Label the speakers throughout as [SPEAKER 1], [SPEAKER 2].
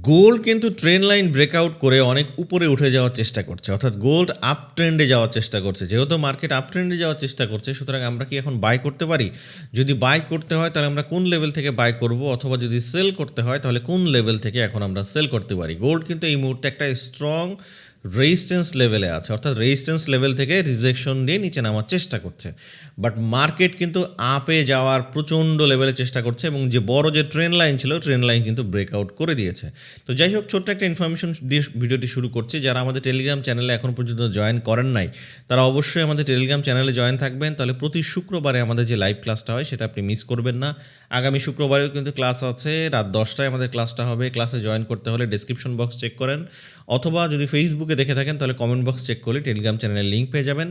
[SPEAKER 1] Gold কিন্তু trend line breakout করে অনেক উপরে উঠে যাওয়ার চেষ্টা করছে, অর্থাৎ গোল্ড আপ ট্রেন্ডে যাওয়ার চেষ্টা করছে। যেহেতু মার্কেট আপ ট্রেন্ডে যাওয়ার চেষ্টা করছে, সুতরাং আমরা কি এখন বাই করতে পারি? যদি বাই করতে হয় তাহলে আমরা কোন লেভেল থেকে বাই করব, অথবা যদি সেল করতে হয় তাহলে কোন লেভেল থেকে এখন আমরা সেল করতে পারি? গোল্ড কিন্তু এই মুহূর্তে একটা স্ট্রং রেজিস্ট্যান্স লেভেলে আছে, অর্থাৎ রেজিস্ট্যান্স লেভেল থেকে রিজেকশন দিয়ে নিচে নামার চেষ্টা করছে। বাট মার্কেট কিন্তু আপে যাওয়ার প্রচণ্ড লেভেলে চেষ্টা করছে, এবং যে বড় যে ট্রেন্ড লাইন ছিল, ট্রেন্ড লাইন কিন্তু ব্রেকআউট করে দিয়েছে। তো যাই হোক, ছোট্ট একটা ইনফরমেশন দিয়ে ভিডিওটি শুরু করছি। যারা আমাদের টেলিগ্রাম চ্যানেলে এখন পর্যন্ত জয়েন করেন নাই, তারা অবশ্যই আমাদের টেলিগ্রাম চ্যানেলে জয়েন থাকবেন, তাহলে প্রতি শুক্রবারে আমাদের যে লাইভ ক্লাসটা হয় সেটা আপনি মিস করবেন না। আগামী শুক্রবারেও কিন্তু ক্লাস আছে, রাত 10টায় আমাদের ক্লাসটা হবে। ক্লাসে জয়েন করতে হলে ডেসক্রিপশন বক্স চেক করেন, অথবা যদি ফেসবুকে দেখে থাকেন তাহলে কমেন্ট বক্স চেক করলে টেলিগ্রাম চ্যানেলের লিঙ্ক পেয়ে যাবেন।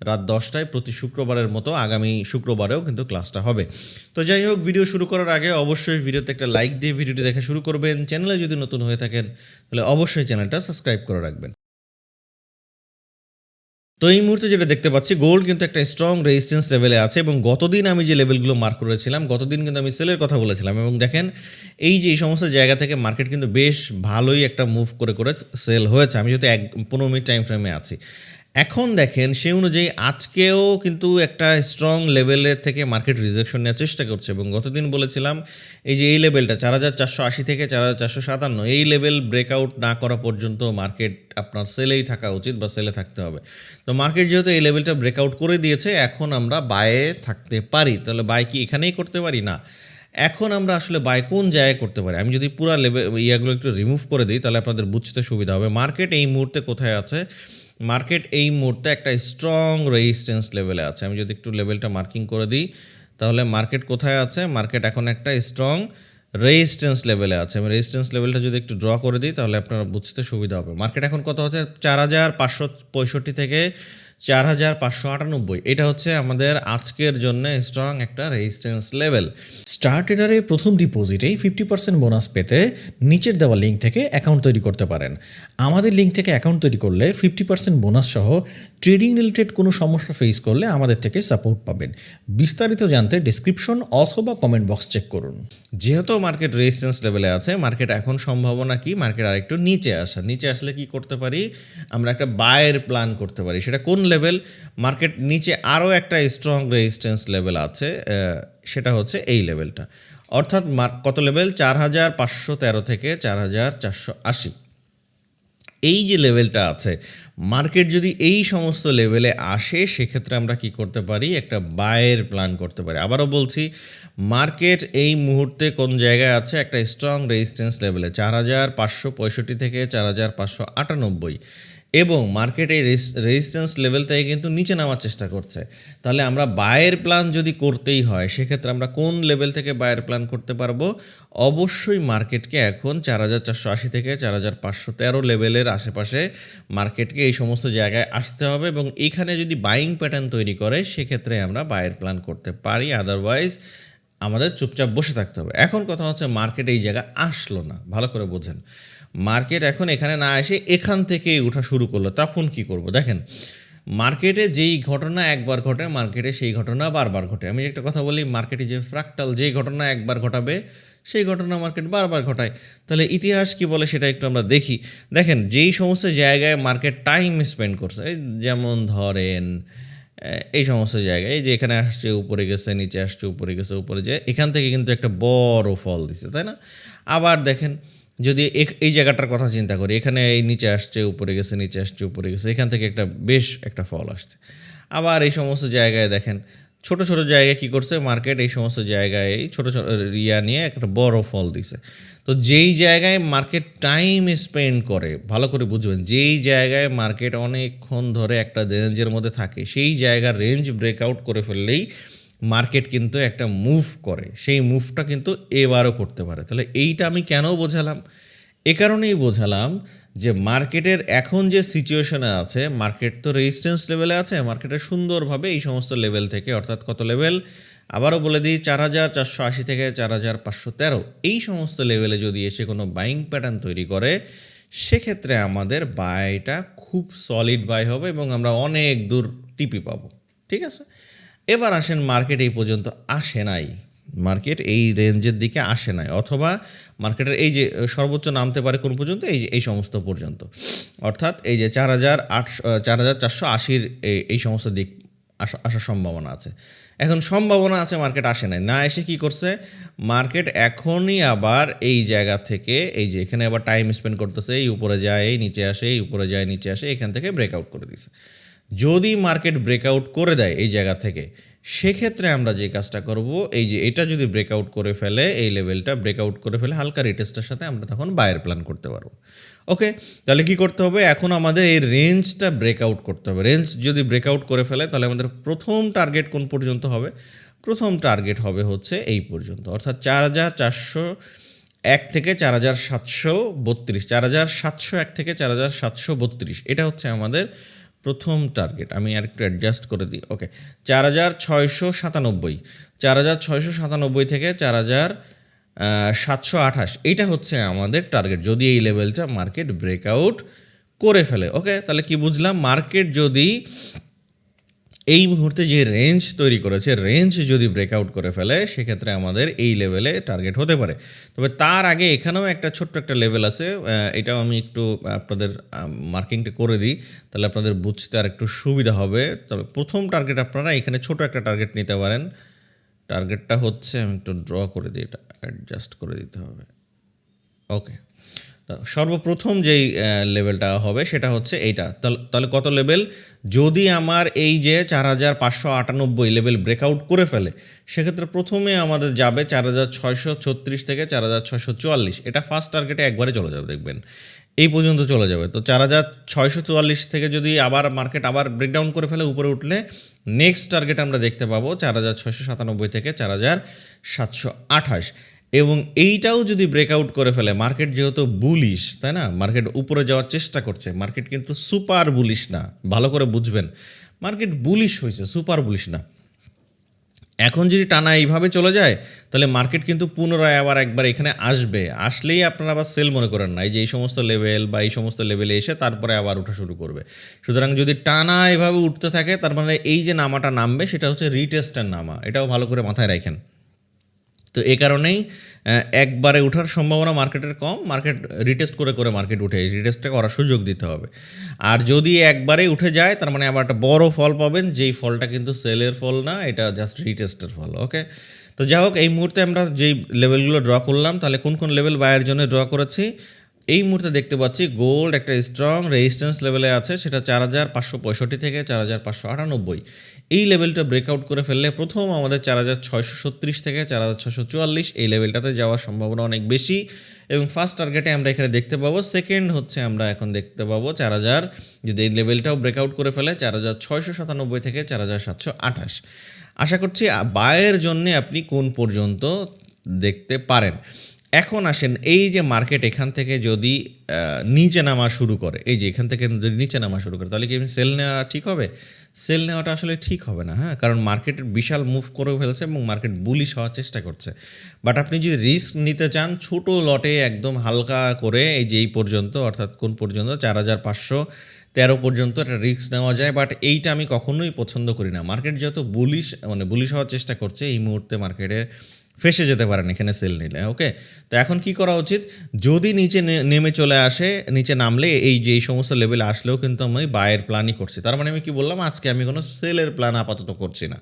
[SPEAKER 1] রাত 10টায় প্রতি শুক্রবারের মতো আগামী শুক্রবারেও কিন্তু ক্লাসটা হবে। তো যাই হোক, ভিডিও শুরু করার আগে অবশ্যই ভিডিওতে একটা লাইক দিয়ে ভিডিওটি দেখা শুরু করবেন। চ্যানেলে যদি নতুন হয়ে থাকেন তাহলে অবশ্যই চ্যানেলটা সাবস্ক্রাইব করে রাখবেন। তো এই মুহূর্তে যেটা দেখতে পাচ্ছি, গোল্ড কিন্তু একটা স্ট্রং রেজিস্ট্যান্স লেভেলে আছে, এবং গতদিন আমি যে লেভেলগুলো মার্ক করেছিলাম, গতদিন কিন্তু আমি সেলের কথা বলেছিলাম, এবং দেখেন এই যে এই সমস্ত জায়গা থেকে মার্কেট কিন্তু বেশ ভালোই একটা মুভ করে করে সেল হয়েছে। আমি যেহেতু 15 মিনিট টাইম ফ্রেমে আছি, এখন দেখেন সেই অনুযায়ী আজকেও কিন্তু একটা স্ট্রং লেভেলের থেকে মার্কেট রিজেকশন নেওয়ার চেষ্টা করছে। এবং গতদিন বলেছিলাম এই যে এই লেভেলটা 4480 থেকে 4457, এই লেভেল ব্রেকআউট না করা পর্যন্ত মার্কেট আপনার সেলেই থাকা উচিত বা সেলে থাকতে হবে। তো মার্কেট যেহেতু এই লেভেলটা ব্রেকআউট করে দিয়েছে, এখন আমরা বায়ে থাকতে পারি। তাহলে বাই কি এখানেই করতে পারি? না, এখন আমরা আসলে বাই কোন জায়গায় করতে পারি? আমি যদি পুরো লেভেল ইয়াগুলো একটু রিমুভ করে দিই তাহলে আপনাদের বুঝতে সুবিধা হবে মার্কেট এই মুহূর্তে কোথায় আছে। মার্কেট এই মুহূর্তে একটা স্ট্রং রেজিস্ট্যান্স লেভেলে আছে। আমি যদি একটু লেভেলটা মার্কিং করে দিই তাহলে মার্কেট কোথায় আছে? মার্কেট এখন একটা স্ট্রং রেজিস্ট্যান্স লেভেলে আছে। আমি রেজিস্ট্যান্স লেভেলটা যদি একটু ড্র করে দিই তাহলে আপনারা বুঝতে সুবিধা হবে। মার্কেট এখন কত হচ্ছে? 4565 থেকে 4598, এটা হচ্ছে আমাদের আজকের জন্য স্ট্রং একটা রেজিস্ট্যান্স লেভেল। স্টার ট্রেডারে প্রথম ডিপোজিটেই 50% বোনাস পেতে নিচের দেওয়া লিঙ্ক থেকে অ্যাকাউন্ট তৈরি করতে পারেন। আমাদের লিঙ্ক থেকে অ্যাকাউন্ট তৈরি করলে 50% বোনাস সহ ট্রেডিং রিলেটেড কোনো সমস্যা ফেস করলে আমাদের থেকে সাপোর্ট পাবেন। বিস্তারিত জানতে ডেসক্রিপশন অথবা কমেন্ট বক্স চেক করুন। যেহেতু মার্কেট রেজিস্ট্যান্স লেভেলে আছে, মার্কেট এখন সম্ভাবনা কি মার্কেট আরেকটু নিচে আসা। নিচে আসলে কি করতে পারি? আমরা একটা বায়ের প্ল্যান করতে পারি। সেটা কোন লেভেল? মার্কেট নিচে আরও একটা স্ট্রং রেজিস্ট্যান্স লেভেল আছে, সেটা হচ্ছে এই লেভেলটা। অর্থাৎ কত লেভেল? 4513 থেকে 4480, এই যে লেভেলটা আছে। মার্কেট যদি এই সমস্ত লেভেলে আসে, সেক্ষেত্রে আমরা কি করতে পারি? একটা বায়ের প্ল্যান করতে পারি। আবারও বলছি, মার্কেট এই মুহূর্তে কোন জায়গায় আছে? একটা স্ট্রং রেজিস্ট্যান্স লেভেলে 4565 থেকে 4598, এবং মার্কেট এই রেজিস্ট্যান্স লেভেল থেকে কিন্তু নিচে নামার চেষ্টা করছে। তাহলে আমরা বায়ের প্ল্যান যদি করতেই হয়, সেক্ষেত্রে আমরা কোন লেভেল থেকে বায়ের প্ল্যান করতে পারবো? অবশ্যই মার্কেটকে এখন 4480 থেকে 4513 লেভেলের আশেপাশে মার্কেটকে এই সমস্ত জায়গায় আসতে হবে, এবং এখানে যদি বাইং প্যাটার্ন তৈরি করে সেক্ষেত্রে আমরা বায়ের প্ল্যান করতে পারি। আদারওয়াইজ আমাদের চুপচাপ বসে থাকতে হবে। এখন কথা হচ্ছে, মার্কেট এই জায়গা আসলো না, ভালো করে বোঝেন। মার্কেট এখন এখানে না এসে এখান থেকেই ওঠা শুরু করলো, তখন কি করব? দেখেন, মার্কেটে যেই ঘটনা একবার ঘটে, মার্কেটে সেই ঘটনা বারবার ঘটে। আমি একটা কথা বলি, মার্কেটে যে ফ্র্যাক্টাল, যেই ঘটনা একবার ঘটাবে সেই ঘটনা মার্কেট বারবার ঘটায়। তাহলে ইতিহাস কি বলে সেটা একটু আমরা দেখি। দেখেন, যেই সমস্ত জায়গায় মার্কেট টাইম স্পেন্ড করছে, এই যেমন ধরেন এই সমস্ত জায়গায়, এই যে এখানে আসছে উপরে গেছে, নিচে আসছে উপরে গেছে, উপরে যে এখান থেকে কিন্তু একটা বড় ফল দিছে, তাই না? আবার দেখেন, যদি এই জায়গাটার কথা চিন্তা করি, এখানে এই নিচে আসছে উপরে গেছে, নিচে আসছে উপরে গেছে, এখান থেকে একটা বেশ একটা ফল আসছে। আবার এই সমস্ত জায়গায় দেখেন, ছোট ছোট জায়গায় কি করছে মার্কেট? এই সমস্ত জায়গায় এই ছোট ছোট রিয়া নিয়ে একটা বড় ফল দিছে। তো যেই জায়গায় মার্কেট টাইম স্পেন্ড করে, ভালো করে বুঝবেন, যেই জায়গায় মার্কেট অনেকক্ষণ ধরে একটা রেঞ্জের মধ্যে থাকে, সেই জায়গার রেঞ্জ ব্রেকআউট করে ফেললেই মার্কেট কিন্তু একটা মুভ করে। সেই মুভটা কিন্তু এবারও করতে পারে। তাহলে এইটা আমি কেন বোঝালাম? এ কারণেই বোঝালাম যে মার্কেটের এখন যে সিচুয়েশনে আছে, মার্কেট তো রেজিস্ট্যান্স লেভেলে আছে, মার্কেটের সুন্দরভাবে এই সমস্ত লেভেল থেকে, অর্থাৎ কত লেভেল? আবারও বলে দিই, 4480 থেকে 4513, এই সমস্ত লেভেলে যদি এসে কোনো বাইং প্যাটার্ন তৈরি করে, সেক্ষেত্রে আমাদের বাইটা খুব সলিড বাই হবে, এবং আমরা অনেক দূর টিপি পাবো। ঠিক আছে? এবার আসেন, মার্কেট এই পর্যন্ত আসে নাই, মার্কেট এই রেঞ্জের দিকে আসে নাই, অথবা মার্কেটের এই যে সর্বোচ্চ নামতে পারে কোন পর্যন্ত, এই সমস্ত পর্যন্ত, অর্থাৎ এই যে 4,480 এই সমস্ত দিক আসার সম্ভাবনা আছে। এখন সম্ভাবনা আছে, মার্কেট আসে নাই, না এসে কি করছে মার্কেট এখনই আবার এই জায়গা থেকে, এই যে এখানে আবার টাইম স্পেন্ড করতেছে, এই উপরে যায় এই নিচে আসে, এই উপরে যায় নিচে আসে, এখান থেকে ব্রেকআউট করে দিছে। যদি মার্কেট ব্রেকআউট করে দেয় এই জায়গা থেকে, সেক্ষেত্রে আমরা যে কাজটা করব, এই যে এটা যদি ব্রেকআউট করে ফেলে, এই লেভেলটা ব্রেকআউট করে ফেলে হালকা রিটেস্টের সাথে, আমরা তখন বায়ের প্ল্যান করতে পারবো। ওকে, তাহলে কি করতে হবে, এখন আমাদের এই রেঞ্জটা ব্রেকআউট করতে হবে। রেঞ্জ যদি ব্রেকআউট করে ফেলে, তাহলে আমাদের প্রথম টার্গেট কোন পর্যন্ত হবে? প্রথম টার্গেট হবে হচ্ছে এই পর্যন্ত, অর্থাৎ 4,401 থেকে 4,732, 4,701 থেকে 4,732, এটা হচ্ছে আমাদের প্রথম টার্গেট। আমি আর একটু অ্যাডজাস্ট করে দিই। ওকে, 4,697, 4,697 থেকে 4,728, এইটা হচ্ছে আমাদের টার্গেট যদি এই লেভেলটা মার্কেট ব্রেকআউট করে ফেলে। ওকে, তাহলে কি বুঝলাম, মার্কেট যদি এই মুহূর্তে যে রেঞ্জ তৈরি করেছে, রেঞ্জ যদি ব্রেকআউট করে ফেলে, সেক্ষেত্রে আমাদের এই লেভেলে টার্গেট হতে পারে। তবে তার আগে এখানেও একটা ছোট্ট একটা লেভেল আছে, এটাও আমি একটু আপনাদের মার্কিংটা করে দিই, তাহলে আপনাদের বুঝতে আর একটু সুবিধা হবে। তবে প্রথম টার্গেট আপনারা এখানে ছোট একটা টার্গেট নিতে পারেন। টার্গেটটা হচ্ছে, আমি একটু ড্র করে দিই, এটা অ্যাডজাস্ট করে দিতে হবে। ওকে, সর্বপ্রথম যেই লেভেলটা হবে সেটা হচ্ছে এইটা। তাহলে কত লেভেল? যদি আমার এই যে 4,598 লেভেল ব্রেকআউট করে ফেলে, সেক্ষেত্রে প্রথমে আমাদের যাবে 4,636 থেকে 4,644, এটা ফার্স্ট টার্গেটে একবারে চলে যাবে, দেখবেন এই পর্যন্ত চলে যাবে। তো 4,644 থেকে যদি আবার মার্কেট আবার ব্রেকডাউন করে ফেলে, উপরে উঠলে নেক্সট টার্গেট আমরা দেখতে পাবো 4,697 থেকে 4,728, এবং এইটাও যদি ব্রেকআউট করে ফেলে, মার্কেট যেহেতু বুলিশ, তাই না, মার্কেট উপরে যাওয়ার চেষ্টা করছে, মার্কেট কিন্তু সুপার বুলিশ না, ভালো করে বুঝবেন, মার্কেট বুলিশ হয়েছে, সুপার বুলিশ না। এখন যদি টানা এইভাবে চলে যায়, তাহলে মার্কেট কিন্তু পুনরায় আবার একবার এখানে আসবে, আসলেই আপনারা আবার সেল মনে করেন না, এই যে এই সমস্ত লেভেল বা এই সমস্ত লেভেলে এসে তারপরে আবার ওঠা শুরু করবে। সুতরাং যদি টানা এভাবে উঠতে থাকে, তার মানে এই যে নামাটা নামবে সেটা হচ্ছে রিটেস্টের নামা, এটাও ভালো করে মাথায় রাখেন। তো এই কারণেই একবারে ওঠার সম্ভাবনা মার্কেটের কম, মার্কেট রিটেস্ট করে করে মার্কেট উঠে, রিটেস্টটা করার সুযোগ দিতে হবে। আর যদি একবারে উঠে যায়, তার মানে আবার একটা বড় ফল পাবেন, যেই ফলটা কিন্তু সেলের ফল না, এটা জাস্ট রিটেস্টের ফল। ওকে, তো যাই হোক, এই মুহূর্তে আমরা যেই লেভেলগুলো ড্র করলাম, তাহলে কোন কোন লেভেল বায়ের জন্য ড্র করেছি, এই মুহূর্তে দেখতে পাচ্ছি গোল্ড একটা স্ট্রং রেজিস্ট্যান্স লেভেলে আছে, সেটা 4,565 থেকে 4,598, এই লেভেলটা ব্রেকআউট করে ফেললে প্রথম আমাদের 4,636 থেকে 4,644 এই লেভেলটাতে যাওয়ার সম্ভাবনা অনেক বেশি, এবং ফার্স্ট টার্গেটে আমরা এখানে দেখতে পাবো। সেকেন্ড হচ্ছে আমরা এখন দেখতে পাবো 4,000, যদি এই লেভেলটাও ব্রেকআউট করে ফেলে 4,697 থেকে 4,728। আশা করছি বায়ের জন্যে আপনি কোন পর্যন্ত দেখতে পারেন। এখন আসেন, এই যে মার্কেট এখান থেকে যদি নিচে নামা শুরু করে, এই যে এখান থেকে যদি নিচে নামা শুরু করে, তাহলে কি সেল নেওয়া ঠিক হবে? সেল নেওয়াটা আসলে ঠিক হবে না, হ্যাঁ, কারণ মার্কেট বিশাল মুভ করে ফেলেছে এবং মার্কেট বুলিশ হওয়ার চেষ্টা করছে। বাট আপনি যদি রিস্ক নিতে চান, ছোট লটে একদম হালকা করে, এই যে এই পর্যন্ত, অর্থাৎ কোন পর্যন্ত 4,513 পর্যন্ত একটা রিস্ক নেওয়া যায়, বাট এইটা আমি কখনোই পছন্দ করি না। মার্কেট যেহেতু বুলিশ হওয়ার চেষ্টা করছে, এই মুহূর্তে মার্কেটে ফেসে যেতে পারেন এখানে সেল নিলে। ওকে, তো এখন কি করা উচিত, যদি নিচে নেমে চলে আসে, নিচে নামলে এই যে এই সমস্ত লেভেলে আসলেও কিন্তু আমি বায়ের প্ল্যানই করছি, তার মানে আমি কি বললাম, আজকে আমি কোনো সেলের প্ল্যান আপাতত করছি না।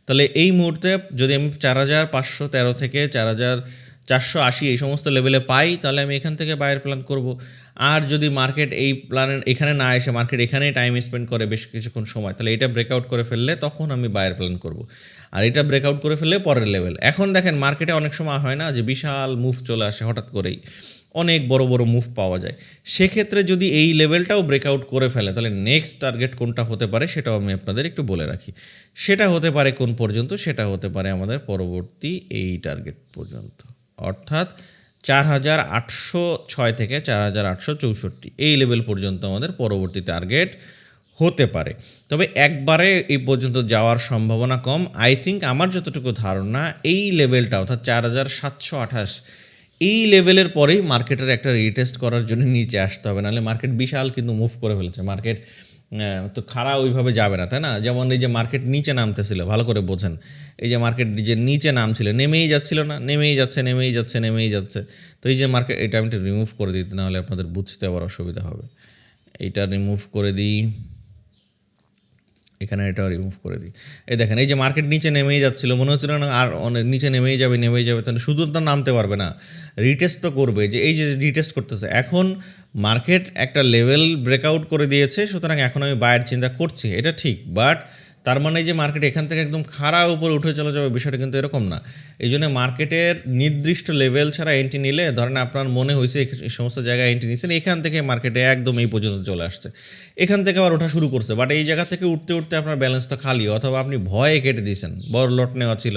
[SPEAKER 1] তাহলে এই মুহূর্তে যদি আমি 4,513 থেকে 4,480 এই সমস্ত লেভেলে পাই, তাহলে আমি এখান থেকে বায়ের প্ল্যান করব। আর যদি মার্কেট এই প্ল্যানের এখানে না এসে মার্কেট এখানেই টাইম স্পেন্ড করে বেশ কিছুক্ষণ সময়, তাহলে এটা ব্রেকআউট করে ফেললে তখন আমি বায়ের প্ল্যান করব। আর এটা ব্রেকআউট করে ফেললে পরের লেভেল। এখন দেখেন, মার্কেটে অনেক সময় হয় না যে বিশাল মুভ চলে আসে হঠাৎ করেই, অনেক বড় বড় মুভ পাওয়া যায়। সেক্ষেত্রে যদি এই লেভেলটাও ব্রেকআউট করে ফেলে, তাহলে নেক্সট টার্গেট কোনটা হতে পারে সেটাও আমি আপনাদের একটু বলে রাখি। সেটা হতে পারে কোন পর্যন্ত, সেটা হতে পারে আমাদের পরবর্তী এই টার্গেট পর্যন্ত, অর্থাৎ 4,806 থেকে 4,864 এই লেভেল পর্যন্ত আমাদের পরবর্তী টার্গেট হতে পারে। তবে একবারে এই পর্যন্ত যাওয়ার সম্ভাবনা কম। আই থিঙ্ক আমার যতটুকু ধারণা, এই লেভেলটা অর্থাৎ 4,728 এই লেভেলের পরেই মার্কেটের একটা রিটেস্ট করার জন্য নিচে আসতে হবে, নাহলে মার্কেট বিশাল কিন্তু মুভ করে ফেলেছে। মার্কেট তো খাড়া ওইভাবে যাবে না, তাই না? যেমন এই যে মার্কেট নিচে নামতেছিল, ভালো করে বোঝেন। এই যে মার্কেট যে নিচে নামছিল, নেমেই যাচ্ছিল না? নেমেই যাচ্ছে, নেমেই যাচ্ছে, নেমেই যাচ্ছে। তো এই যে মার্কেট, এটা আমি একটু রিমুভ করে দিই, নাহলে আপনাদের বুঝতে আবার অসুবিধা হবে। এইটা রিমুভ করে দিই, এখানে এটাও রিমুভ করে দিই। এই দেখেন, এই যে মার্কেট নিচে নেমেই যাচ্ছিল, মনে হচ্ছিল না আর অনেক নিচে নেমেই যাবে, নেমেই যাবে, তাহলে শুধু তো নামতে পারবে না, রিটেস্ট তো করবে। যে এই যে রিটেস্ট করতেছে, এখন মার্কেট একটা লেভেল ব্রেকআউট করে দিয়েছে, সুতরাং এখন আমি বায়ের চিন্তা করছি, এটা ঠিক। বাট তার মানে যে মার্কেট এখান থেকে একদম খাড়া উপরে উঠে চলে যাবে, বিষয়টা কিন্তু এরকম না। এই জন্য মার্কেটের নির্দিষ্ট লেভেল ছাড়া এন্ট্রি নিলে, ধরেন আপনার মনে হয়েছে এই সমস্ত জায়গায় এন্ট্রি নিচ্ছেন, এখান থেকে মার্কেটে একদম এই পর্যন্ত চলে আসছে, এখান থেকে আবার ওঠা শুরু করছে, বাট এই জায়গা থেকে উঠতে উঠতে আপনার ব্যালেন্স তো খালি, অথবা আপনি ভয়ে কেটে দিয়েছেন, বড় লট নেওয়া ছিল,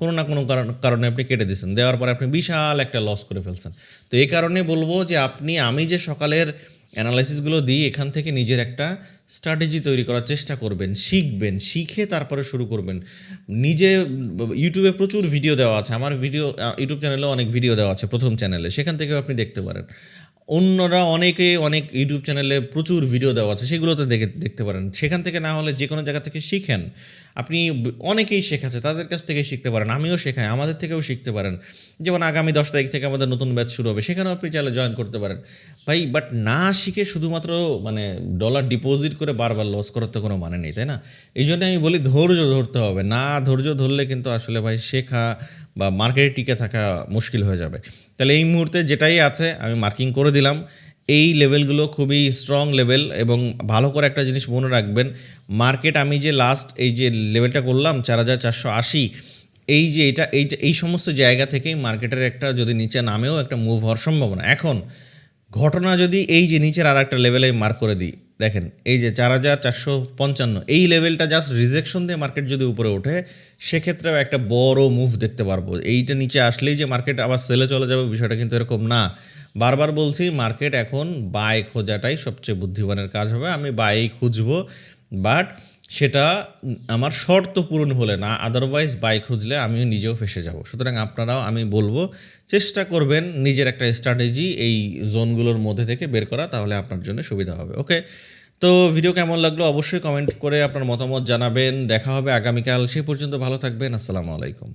[SPEAKER 1] কোনো না কোনো কারণে আপনি কেটে দিয়েছেন, দেওয়ার পরে আপনি বিশাল একটা লস করে ফেলছেন। তো এই কারণে বলবো যে আমি যে সকালের অ্যানালাইসিসগুলো দিই, এখান থেকে নিজের একটা স্ট্র্যাটেজি তৈরি করার চেষ্টা করবেন, শিখবেন, শিখে তারপরে শুরু করবেন। নিজে ইউটিউবে প্রচুর ভিডিও দেওয়া আছে, আমার ইউটিউব চ্যানেলেও অনেক ভিডিও দেওয়া আছে, প্রথম চ্যানেলে, সেখান থেকেও আপনি দেখতে পারেন। অন্যরা অনেক ইউটিউব চ্যানেলে প্রচুর ভিডিও দেওয়া আছে, সেগুলোতে দেখতে পারেন। সেখান থেকে না হলে যে কোনো জায়গা থেকে শিখেন। আপনি অনেকেই শেখাচ্ছে, তাদের কাছ থেকেই শিখতে পারেন। আমিও শেখাই, আমাদের থেকেও শিখতে পারেন। যেমন আগামী 10 তারিখ থেকে আমাদের নতুন ব্যাচ শুরু হবে, সেখানেও আপনি চাইলে জয়েন করতে পারেন ভাই। বাট না শিখে শুধুমাত্র মানে ডলার ডিপোজিট করে বারবার লস করার তো কোনো মানে নেই, তাই না? এই জন্য আমি বলি ধৈর্য ধরতে হবে। না ধৈর্য ধরলে কিন্তু আসলে ভাই শেখা বা মার্কেটে টিকে থাকা মুশকিল হয়ে যাবে। তাহলে এই মুহূর্তে যেটাই আছে আমি মার্কিং করে দিলাম। এই লেভেলগুলো খুবই স্ট্রং লেভেল, এবং ভালো করে একটা জিনিস মনে রাখবেন, মার্কেট আমি যে লাস্ট এই যে লেভেলটা করলাম 4480, এই যে এই সমস্ত জায়গা থেকেই মার্কেটের একটা যদি নিচে নামেও একটা মুভ হওয়ার সম্ভাবনা। এখন ঘটনা যদি এই যে নিচের আর একটা লেভেলে মার্ক করে দিই, দেখেন এই যে 4455, এই লেভেলটা জাস্ট রিজেকশন দিয়ে মার্কেট যদি উপরে ওঠে, সেক্ষেত্রেও একটা বড় মুভ দেখতে পারবো। এইটা নিচে আসলেই যে মার্কেট আবার সেলে চলে যাবে, বিষয়টা কিন্তু এরকম না। বারবার বলছি, মার্কেট এখন বাই খোঁজাটাই সবচেয়ে বুদ্ধিমানের কাজ হবে। আমি বাই খুঁজবো, বাট সেটা আমার শর্ত পূরণ হলে না, আদারওয়াইজ বাই খুঁজলে আমিও নিজেও ফেসে যাব। সুতরাং আপনারাও, আমি বলবো, চেষ্টা করবেন নিজের একটা স্ট্র্যাটেজি এই জোনগুলোর মধ্যে থেকে বের করা, তাহলে আপনার জন্য সুবিধা হবে। ওকে, তো ভিডিও কেমন লাগলো অবশ্যই কমেন্ট করে আপনার মতামত জানাবেন। দেখা হবে আগামীকাল, সেই পর্যন্ত ভালো থাকবেন। আসসালামু আলাইকুম।